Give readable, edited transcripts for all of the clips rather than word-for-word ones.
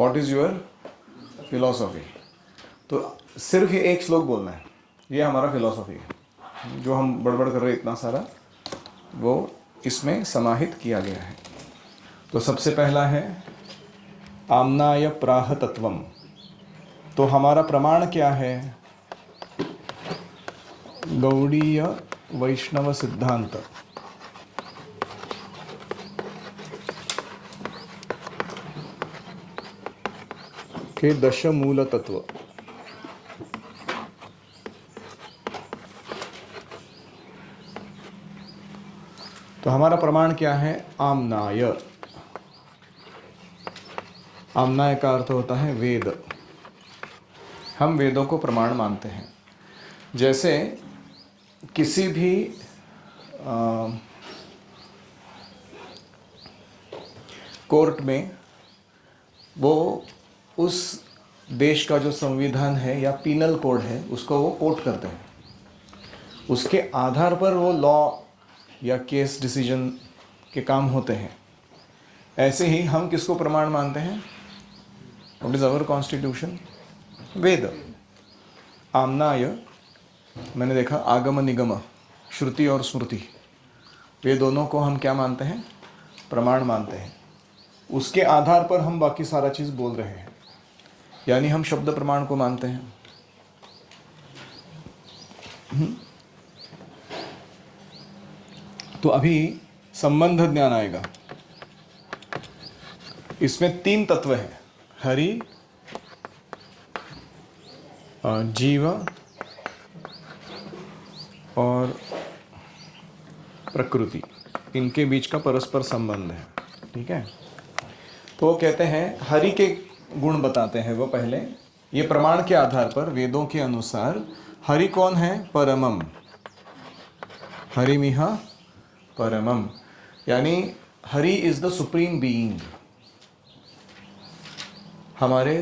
What is your philosophy. तो सिर्फ ये एक श्लोक बोलना है, ये हमारा फिलॉसफी है। जो हम बड़बड़ कर रहे हैं इतना सारा, वो इसमें समाहित किया गया है। तो सबसे पहला है आम्नाय प्राह तत्वम। तो हमारा प्रमाण क्या है? गौड़ीय वैष्णव सिद्धांत के 10 मूल तत्व। तो हमारा प्रमाण क्या है? आम्नाय। आम्नाय का अर्थ होता है वेद। हम वेदों को प्रमाण मानते हैं। जैसे किसी भी कोर्ट में वो उस देश का जो संविधान है या पीनल कोड है उसको वो कोट करते हैं, उसके आधार पर वो लॉ या केस डिसीजन के काम होते हैं। ऐसे ही हम किसको प्रमाण मानते हैं? What is our constitution? Veda. आम्नाय मैंने देखा आगम निगम, श्रुति और स्मृति, वे दोनों को हम क्या मानते हैं? प्रमाण मानते हैं। उसके आधार पर हम बाकी सारा चीज़ बोल रहे हैं, यानी हम शब्द प्रमाण को मानते हैं। तो अभी संबंध ज्ञान आएगा। इसमें 3 तत्व हैं, हरि, जीव और प्रकृति। इनके बीच का परस्पर संबंध है। ठीक है। तो वो कहते हैं हरि के गुण बताते हैं वो पहले। ये प्रमाण के आधार पर वेदों के अनुसार हरि कौन है? परमम। हरिमिह परमम, यानी Hari is the supreme being. हमारे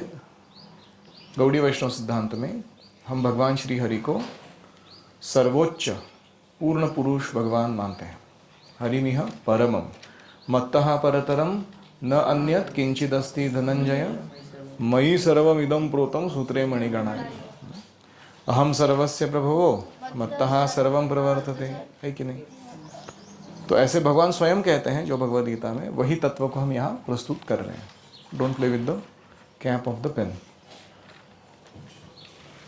गौड़ी वैष्णव सिद्धांत में हम भगवान श्री हरि को सर्वोच्च पूर्ण पुरुष भगवान मानते हैं। हरिमिह परमम मत्तः परतरम न अन्यत् किंचिदस्ति धनंजय मयि सर्वमिदं प्रोतं सूत्रे मणिगणाय। अहम सर्वस्य प्रभवो मत्तः सर्वं प्रवर्तते, है कि नहीं? तो ऐसे भगवान स्वयं कहते हैं जो भगवद गीता में, वही तत्व को हम यहाँ प्रस्तुत कर रहे हैं। Don't play with the cap of the pen.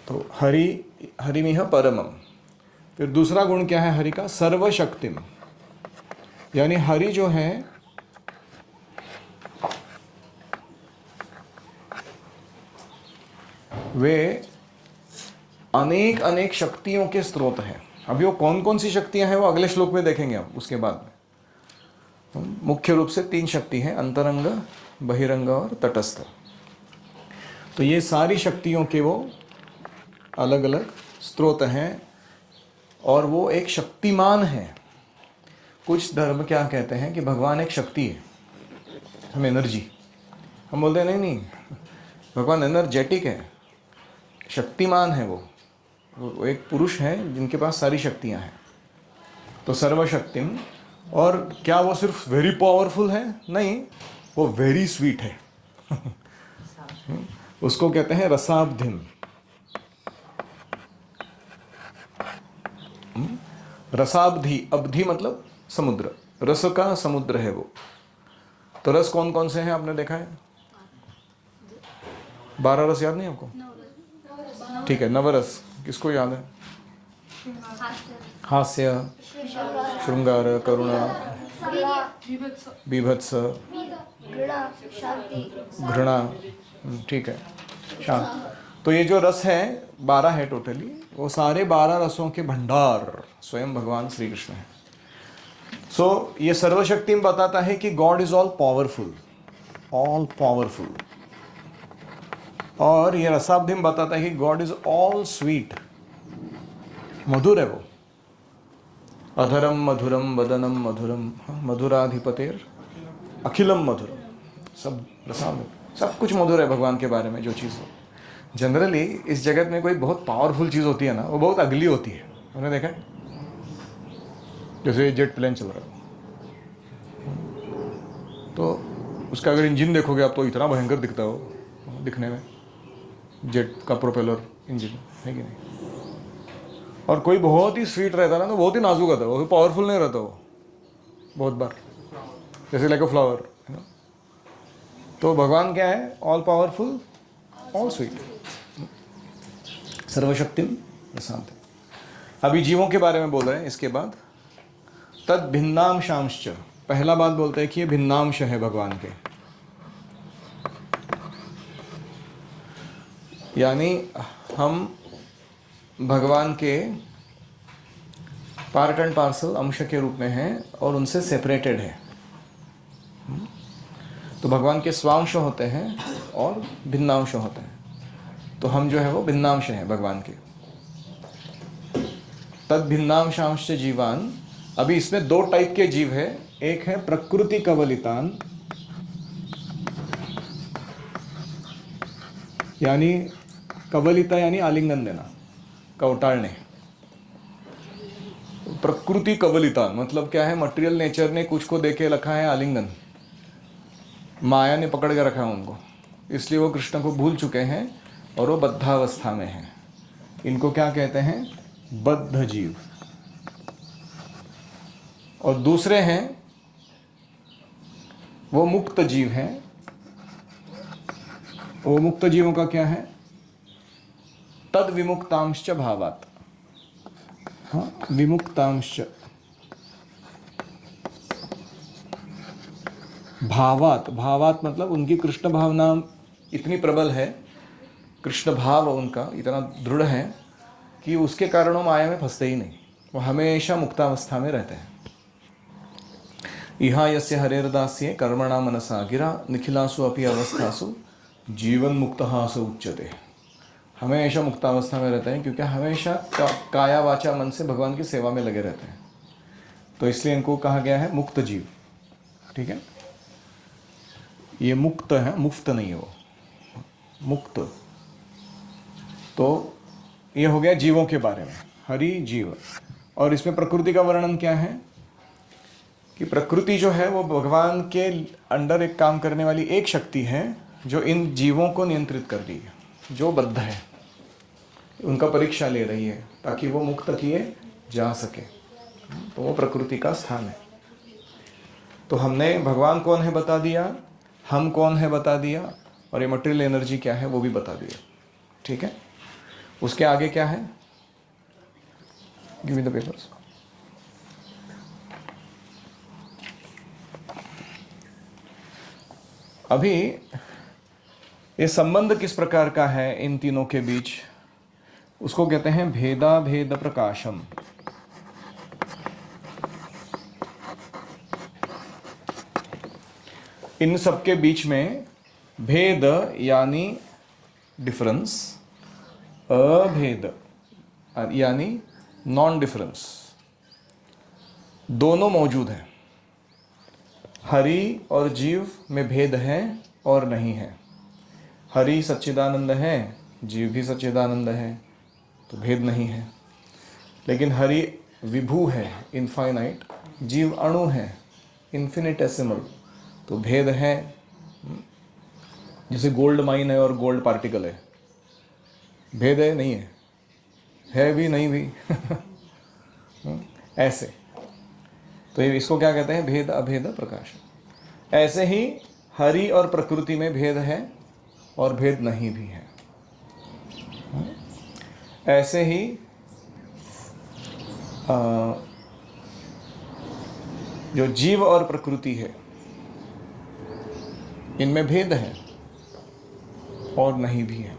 तो हरिमिह परमम। फिर दूसरा गुण क्या है हरि का? सर्वशक्तिम, यानी हरि जो है वे अनेक अनेक शक्तियों के स्रोत हैं। अभी वो कौन कौन सी शक्तियां हैं वो अगले श्लोक में देखेंगे हम। उसके बाद में मुख्य रूप से 3 शक्ति हैं, अंतरंग, बहिरंग और तटस्थ। तो ये सारी शक्तियों के वो अलग अलग स्रोत हैं और वो एक शक्तिमान है। कुछ धर्म क्या कहते हैं कि भगवान एक शक्ति है, हम एनर्जी। हम बोलते हैं नहीं नहीं, भगवान एनर्जेटिक है, शक्तिमान है। वो एक पुरुष है जिनके पास सारी शक्तियां हैं। तो सर्वशक्तिम। और क्या वो सिर्फ वेरी पावरफुल है? नहीं, वो वेरी स्वीट है। उसको कहते हैं रसाब्धिम। रसाब्धि, अब्धि मतलब समुद्र, रस का समुद्र है वो। तो रस कौन कौन से हैं आपने देखा है? 12 रस याद नहीं आपको? ठीक है, नवरस किसको याद है? हास्य, श्रृंगार, करुणा, बीभत्स, घृणा। ठीक है, शांत। तो ये जो रस है 12 है टोटली, वो सारे 12 रसों के भंडार स्वयं भगवान श्री कृष्ण है। सो ये सर्वशक्ति में बताता है कि God is all powerful, all powerful. और ये रसाब्धि में बताता है कि गॉड इज ऑल स्वीट, मधुर है वो। अधरम मधुरम वदनम मधुरम मधुराधिपतेर अखिलम मधुरम। सब रसाब्ध, सब कुछ मधुर है भगवान के बारे में जो चीज़ हो। जनरली इस जगत में कोई बहुत पावरफुल चीज़ होती है ना, वो बहुत अगली होती है। आपने देखा है? जैसे जेट प्लेन चल रहा है, तो उसका अगर इंजन देखोगे आप तो इतना भयंकर दिखता हो दिखने में, जेट का प्रोपेलर इंजन है कि नहीं। और कोई बहुत ही स्वीट रहता ना तो बहुत ही नाजुक रहता है, वो पावरफुल नहीं रहता वो बहुत बार, जैसे लाइक अ फ्लावर है ना। तो भगवान क्या है? ऑल पावरफुल, ऑल स्वीट, सर्वशक्तिम प्रशांत। अभी जीवों के बारे में बोल रहे हैं। इसके बाद तद भिन्नांशांश, पहला बात बोलते हैं कि ये भिन्नांश है भगवान के, यानी हम भगवान के पार्ट एंड पार्सल अंश के रूप में हैं और उनसे सेपरेटेड है। तो भगवान के स्वांश होते हैं और भिन्नांश होते हैं, तो हम जो है वो भिन्नांश हैं भगवान के। तद भिन्नांशांश जीवान, अभी इसमें दो टाइप के जीव है। एक है प्रकृति कवलितान, यानी कवलिता यानी आलिंगन देना, कवटाळणे। प्रकृति कवलितान मतलब क्या है? मटेरियल नेचर ने कुछ को देके रखा है आलिंगन, माया ने पकड़ के रखा है उनको, इसलिए वो कृष्ण को भूल चुके हैं और वो बद्धावस्था में हैं। इनको क्या कहते हैं? बद्ध जीव। और दूसरे हैं वो मुक्त जीव हैं। वो मुक्त जीवों का क्या है? तद विमुक्तांश्च भावात। हाँ, विमुक्तांश भावात, भावात मतलब उनकी कृष्ण भावना इतनी प्रबल है, कृष्ण भाव उनका इतना दृढ़ है कि उसके कारण वो माया में फंसते ही नहीं, वो हमेशा मुक्तावस्था में रहते हैं। इहा यस्य हरेर्दास्ये कर्मणा मनसा गिरा निखिलासु अपि अवस्थासु जीवन मुक्तः स उच्यते। हमेशा मुक्तावस्था में रहते हैं क्योंकि हमेशा काया वाचा मन से भगवान की सेवा में लगे रहते हैं, तो इसलिए इनको कहा गया है मुक्त जीव। ठीक है, ये मुक्त है, मुफ्त नहीं है वो, मुक्त। तो ये हो गया जीवों के बारे में, हरि जीव। और इसमें प्रकृति का वर्णन क्या है कि प्रकृति जो है वो भगवान के अंडर एक काम करने वाली एक शक्ति है जो इन जीवों को नियंत्रित कर रही है, जो बद्ध है, उनका परीक्षा ले रही है ताकि वो मुक्त किए जा सके। तो वो प्रकृति का स्थान है। तो हमने भगवान कौन है बता दिया, हम कौन है बता दिया, और ये मटेरियल एनर्जी क्या है वो भी बता दिया। ठीक है, उसके आगे क्या है? Give me the papers. अभी ये संबंध किस प्रकार का है इन तीनों के बीच, उसको कहते हैं भेदा भेद प्रकाशम। इन सबके बीच में भेद यानी डिफरेंस, अभेद यानी नॉन डिफरेंस, दोनों मौजूद है। हरि और जीव में भेद है और नहीं है। हरि सच्चिदानंद है, जीव भी सच्चिदानंद है, तो भेद नहीं है। लेकिन हरि विभू है, इनफाइनाइट, जीव अणु है, इन्फिनिटेसिमल, तो भेद है। जैसे गोल्ड माइन है और गोल्ड पार्टिकल है, भेद है नहीं है भी नहीं भी ऐसे। तो ये इसको क्या कहते हैं? भेद अभेद प्रकाश। ऐसे ही हरि और प्रकृति में भेद है और भेद नहीं भी है। ऐसे ही जो जीव और प्रकृति है इनमें भेद है और नहीं भी है।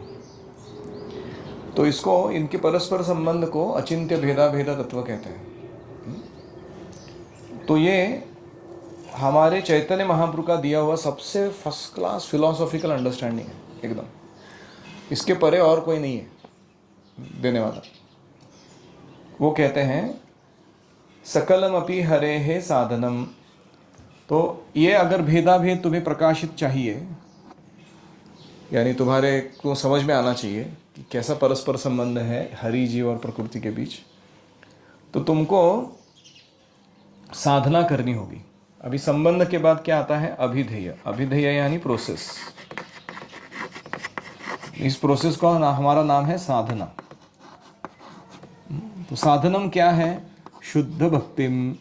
तो इसको, इनके परस्पर संबंध को अचिंत्य भेदा भेदा तत्व कहते हैं। तो ये हमारे चैतन्य महाप्रभु का दिया हुआ सबसे फर्स्ट क्लास फिलोसॉफिकल अंडरस्टैंडिंग है एकदम। इसके परे और कोई नहीं है देने वाला। वो कहते हैं सकलम अपि हरे है साधनम। तो ये अगर भेदा भेद तुम्हें प्रकाशित चाहिए, यानी तुम्हारे को समझ में आना चाहिए कि कैसा परस्पर संबंध है हरि जीव और प्रकृति के बीच, तो तुमको साधना करनी होगी। अभी संबंध के बाद क्या आता है? अभिधेय। अभिधेय यानी प्रोसेस। इस प्रोसेस का हमारा नाम है साधना। तो साधनम क्या है? शुद्ध भक्तिम।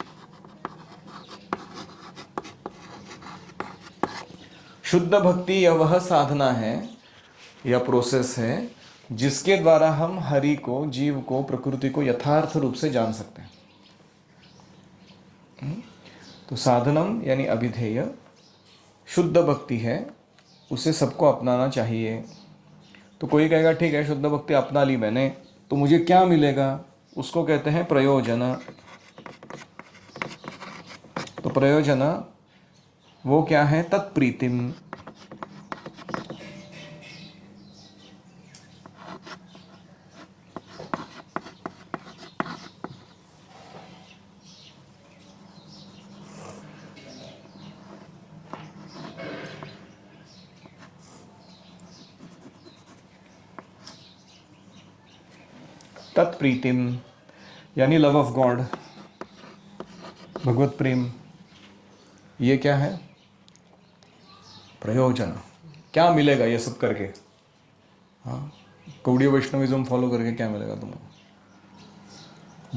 शुद्ध भक्ति यह वह साधना है या प्रोसेस है जिसके द्वारा हम हरि को, जीव को, प्रकृति को यथार्थ रूप से जान सकते हैं। तो साधनम यानी अभिधेय शुद्ध भक्ति है, उसे सबको अपनाना चाहिए। तो कोई कहेगा ठीक है शुद्ध भक्ति अपना ली मैंने, तो मुझे क्या मिलेगा? उसको कहते हैं प्रयोजन। तो प्रयोजन वो क्या है? तत्प्रीतिम। तत्प्रीतिम यानी लव ऑफ गॉड, भगवत प्रेम। ये क्या है? प्रयोजन। क्या मिलेगा ये सब करके? हाँ, गौड़ीय वैष्णविज्म फॉलो करके क्या मिलेगा तुमको?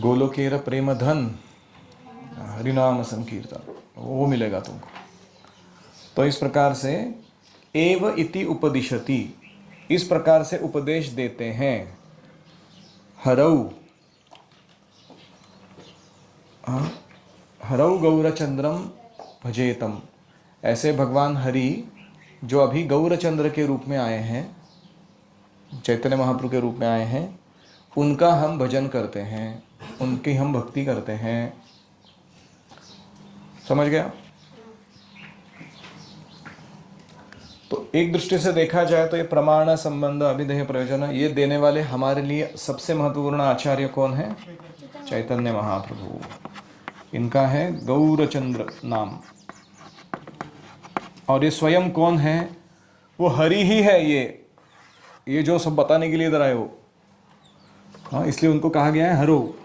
गोलोकेर प्रेम धन, हरिनाम संकीर्तन, वो मिलेगा तुमको। तो इस प्रकार से एव इति उपदिशति, इस प्रकार से उपदेश देते हैं। हरौ, हरौ गौरचंद्रम भजेतम, ऐसे भगवान हरि जो अभी गौरचंद्र के रूप में आए हैं, चैतन्य महाप्रभु के रूप में आए हैं, उनका हम भजन करते हैं, उनकी हम भक्ति करते हैं। समझ गया? तो एक दृष्टि से देखा जाए तो ये प्रमाण, संबंध, अभिधेय, प्रयोजन, ये देने वाले हमारे लिए सबसे महत्वपूर्ण आचार्य कौन है? चैतन्य महाप्रभु। इनका है गौरचंद्र नाम। और ये स्वयं कौन है? वो हरि ही है। ये जो सब बताने के लिए इधर आए हो, हाँ, इसलिए उनको कहा गया है हरो।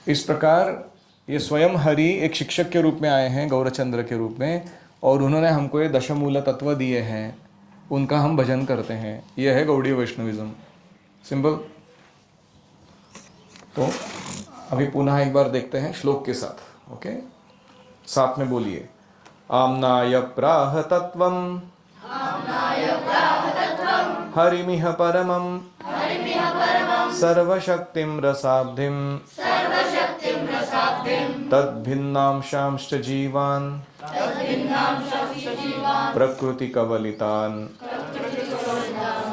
इस प्रकार ये स्वयं हरि एक शिक्षक के रूप में आए हैं, गौरचंद्र के रूप में, और उन्होंने हमको ये दशमूल तत्व दिए हैं, उनका हम भजन करते हैं। ये है गौड़ीय वैष्णविज्म। सिंपल। तो अभी पुनः एक बार देखते हैं श्लोक के साथ। ओके, साथ में बोलिए। आम्नाय प्राह तत्वम हरिमिह परमं सर्वशक्तिं रसाब्धिं तद्भिन्नांशांश्च जीवान् प्रकृतिकवलितान्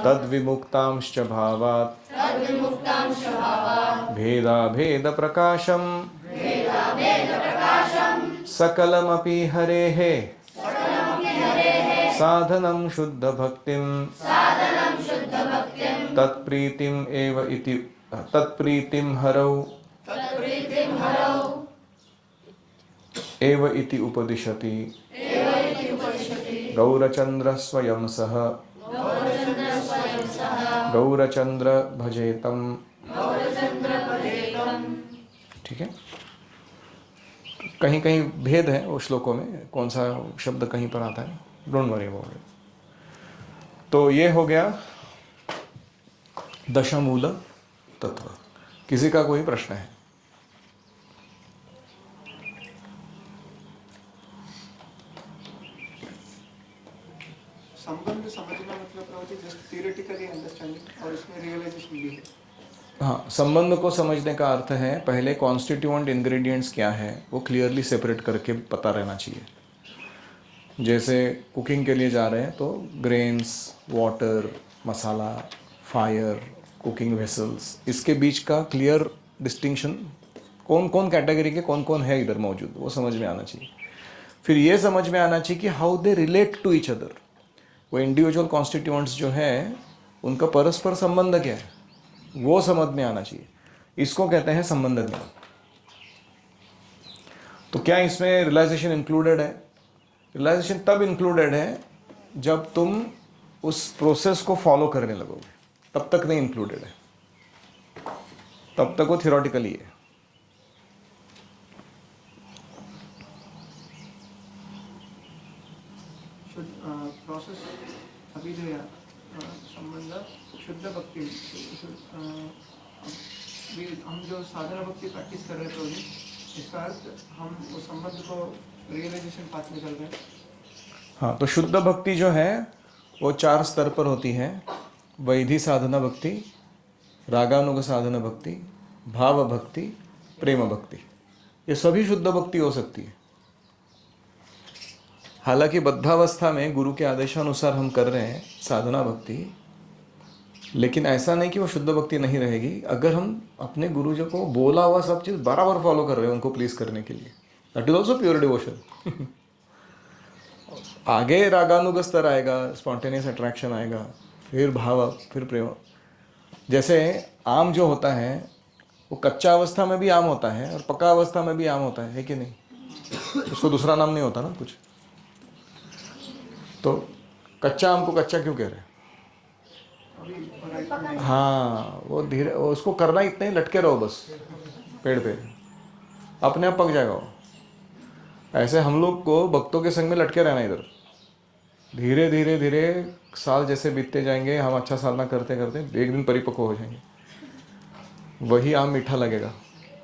तद्विमुक्तांश्च भावात् भेदाभेदप्रकाशं सकलमपि हरेः साधनं शुद्धभक्तिं तत्प्रीतिम् एव इति तत्प्रीतिं हरौ एव इति उपदिशति गौरचंद्र स्वयं सह गौरचंद्र भजेतम। ठीक है, कहीं कहीं भेद है वो श्लोकों में, कौन सा शब्द कहीं पर आता है, डोंट वरी अबाउट इट। तो ये हो गया दशमूल तत्व। किसी का कोई प्रश्न है? संबंध समझना मतलब प्रभु जी जस्ट थियोरेटिकली अंडरस्टैंडिंग और इसमें रियलाइजेशन भी है। हाँ, संबंध को समझने का अर्थ है पहले कॉन्स्टिट्यूएंट इंग्रेडिएंट्स क्या है वो क्लियरली सेपरेट करके पता रहना चाहिए। जैसे कुकिंग के लिए जा रहे हैं तो ग्रेन्स, वाटर, मसाला, फायर, कुकिंग वेसल्स, इसके बीच का क्लियर डिस्टिंक्शन, कौन कौन कैटेगरी के कौन कौन है इधर मौजूद, वो समझ में आना चाहिए। फिर ये समझ में आना चाहिए कि how they relate to each other. वो इंडिविजुअल कॉन्स्टिट्यूएंट्स जो है उनका परस्पर संबंध क्या है वो समझ में आना चाहिए। इसको कहते हैं संबंध ज्ञान। तो क्या इसमें रियलाइजेशन इंक्लूडेड है? रियलाइजेशन तब इंक्लूडेड है जब तुम उस प्रोसेस को फॉलो करने लगोगे, तब तक नहीं इंक्लूडेड है, तब तक वो थियोरेटिकली है। प्रोसेस अभी जो संबंध शुद्ध भक्ति हम जो साधना भक्ति प्रैक्टिस कर रहे थे इसका अर्थ हम उस संबंध को रियलाइजेशन पाथ में चल रहे हैं। हाँ, तो शुद्ध भक्ति जो है वो 4 स्तर पर होती है। वैधि साधना भक्ति, रागानुग साधना भक्ति, भाव भक्ति, प्रेम भक्ति, ये सभी शुद्ध भक्ति हो सकती है। हालांकि बद्धावस्था में गुरु के आदेशानुसार हम कर रहे हैं साधना भक्ति, लेकिन ऐसा नहीं कि वो शुद्ध भक्ति नहीं रहेगी अगर हम अपने गुरुजी को बोला हुआ सब चीज़ बराबर फॉलो कर रहे हैं उनको प्लीज करने के लिए। That is also pure devotion. आगे रागानुग स्तर आएगा, स्पॉन्टेनियस अट्रैक्शन आएगा, फिर भाव, फिर प्रेम। जैसे आम जो होता है वो कच्चा अवस्था में भी आम होता है और पक्का अवस्था में भी आम होता है कि नहीं? उसको दूसरा नाम नहीं होता ना कुछ। तो कच्चा आम को कच्चा क्यों कह रहे हैं? हाँ, वो धीरे, उसको करना इतना ही, लटके रहो बस पेड़ पे, अपने आप पक जाएगा वो। ऐसे हम लोग को भक्तों के संग में लटके रहना, इधर धीरे धीरे धीरे साल जैसे बीतते जाएंगे, हम अच्छा साधना करते करते एक दिन परिपक्व हो जाएंगे। वही आम मीठा लगेगा,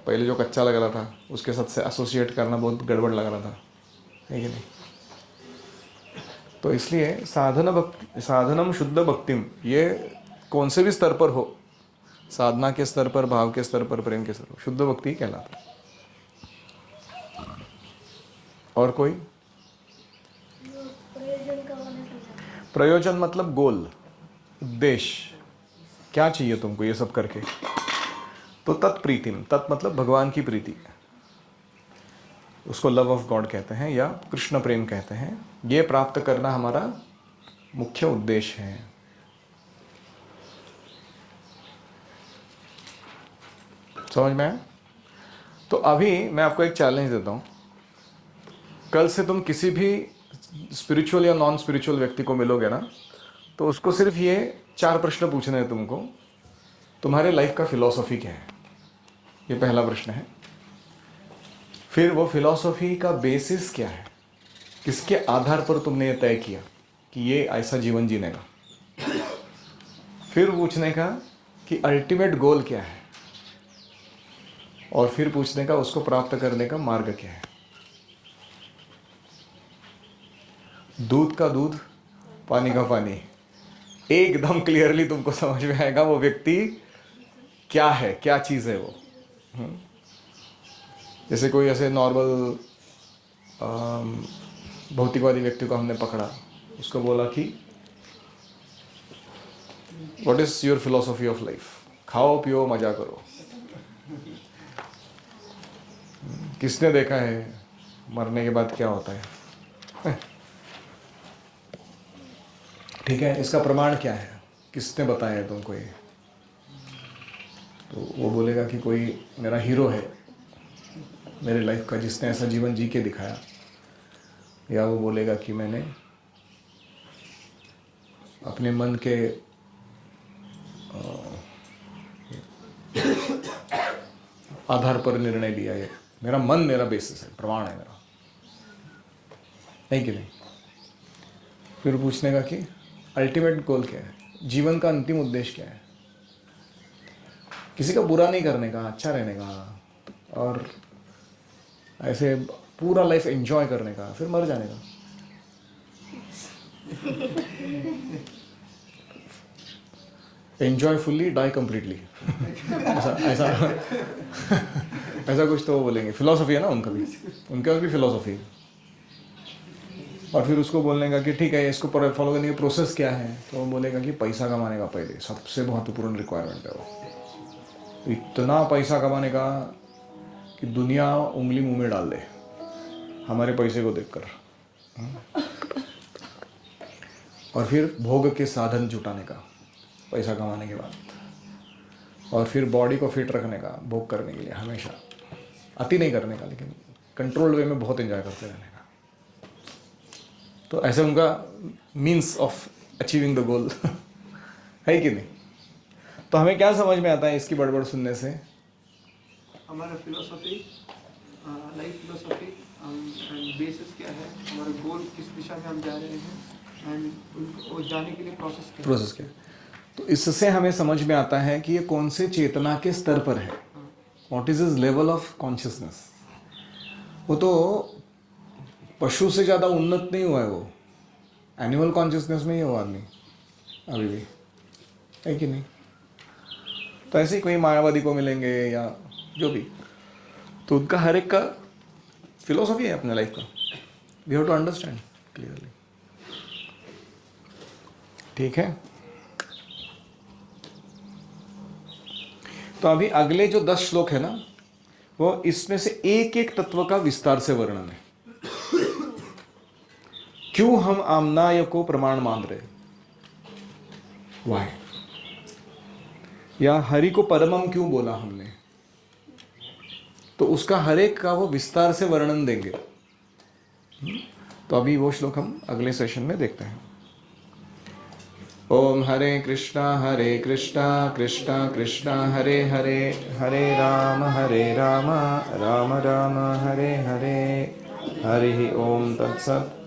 पहले जो कच्चा लग रहा था उसके साथ से एसोसिएट करना बहुत गड़बड़ लग रहा था, है कि नहीं? तो इसलिए साधनम शुद्ध भक्तिम, ये कौन से भी स्तर पर हो, साधना के स्तर पर, भाव के स्तर पर, प्रेम के स्तर पर, शुद्ध भक्ति ही कहलाता है। और कोई प्रयोजन मतलब गोल, उद्देश्य, क्या चाहिए तुमको ये सब करके? तो तत्प्रीतिम, तत् मतलब भगवान की प्रीति, उसको लव ऑफ गॉड कहते हैं या कृष्ण प्रेम कहते हैं। ये प्राप्त करना हमारा मुख्य उद्देश्य है। समझ में आया? तो अभी मैं आपको एक चैलेंज देता हूं, कल से तुम किसी भी स्पिरिचुअल या नॉन स्पिरिचुअल व्यक्ति को मिलोगे ना, तो उसको सिर्फ ये 4 प्रश्न पूछने हैं तुमको। तुम्हारे लाइफ का फिलॉसफी क्या है, ये पहला प्रश्न है। फिर वो फिलॉसफी का बेसिस क्या है, किसके आधार पर तुमने ये तय किया कि ये ऐसा जीवन जीने का। फिर पूछने का कि अल्टीमेट गोल क्या है, और फिर पूछने का उसको प्राप्त करने का मार्ग क्या है। दूध का दूध, पानी का पानी, एकदम क्लियरली तुमको समझ में आएगा वो व्यक्ति क्या है, क्या चीज़ है वो। जैसे कोई ऐसे नॉर्मल भौतिकवादी व्यक्ति को हमने पकड़ा, उसको बोला कि what is your philosophy of life, खाओ पियो मजा करो। किसने देखा है मरने के बाद क्या होता है? ठीक है, इसका प्रमाण क्या है, किसने बताया है तुमको ये? तो वो बोलेगा कि कोई मेरा हीरो है मेरे लाइफ का, जिसने ऐसा जीवन जी के दिखाया। या वो बोलेगा कि मैंने अपने मन के आधार पर निर्णय लिया है, मेरा मन मेरा बेसिस है, प्रमाण है मेरा, नहीं कि नहीं? फिर पूछने का कि अल्टीमेट गोल क्या है, जीवन का अंतिम उद्देश्य क्या है। किसी का बुरा नहीं करने का, अच्छा रहने का, और ऐसे पूरा लाइफ एंजॉय करने का, फिर मर जाने का। एंजॉय फुल्ली, डाई कंप्लीटली, ऐसा ऐसा ऐसा कुछ तो वो बोलेंगे। फिलॉसफी है ना उनका भी, उनके पास भी फिलॉसफी है। और फिर उसको बोलने का कि ठीक है इसको फॉलो करने की प्रोसेस क्या है, तो वो बोलेगा कि पैसा कमाने का पहले सबसे महत्वपूर्ण रिक्वायरमेंट है वो। इतना पैसा कमाने का कि दुनिया उंगली मुंह में डाल दे हमारे पैसे को देखकर। और फिर भोग के साधन जुटाने का पैसा कमाने के बाद, और फिर बॉडी को फिट रखने का, भोग करने के लिए हमेशा अति नहीं करने का, लेकिन कंट्रोल्ड वे में बहुत एंजॉय करते रहने का। तो ऐसे उनका means of achieving the goal है कि नहीं? तो हमें क्या समझ में आता है इसकी बड़बड़ सुनने से? हमारा philosophy, life philosophy and bases क्या है, हमारा गोल किस दिशा में हम जा रहे हैं, एंड उनको जाने के लिए प्रोसेस क्या है। प्रोसेस क्या है। तो इससे हमें समझ में आता है कि ये कौन से चेतना के स्तर पर है, what is is level of consciousness. वो तो पशु से ज़्यादा उन्नत नहीं हुआ है, वो एनिमल कॉन्शियसनेस में ही है वो आदमी अभी भी, है कि नहीं। तो ऐसे ही कोई मायावादी को मिलेंगे या जो भी, तो उनका हर एक का फिलोसफी है अपने लाइफ का, we have to understand clearly. ठीक है, तो अभी अगले जो 10 श्लोक है ना, वो इसमें से एक एक तत्व का विस्तार से वर्णन है। क्यों हम आमनाय को प्रमाण मान रहे, वाई, या हरि को परमम क्यों बोला हमने, तो उसका हर एक का वो विस्तार से वर्णन देंगे। तो अभी वो श्लोक हम अगले सेशन में देखते हैं। ओम हरे कृष्णा कृष्णा कृष्णा हरे हरे, हरे राम राम राम हरे हरे, हरि ओम तत्सत्।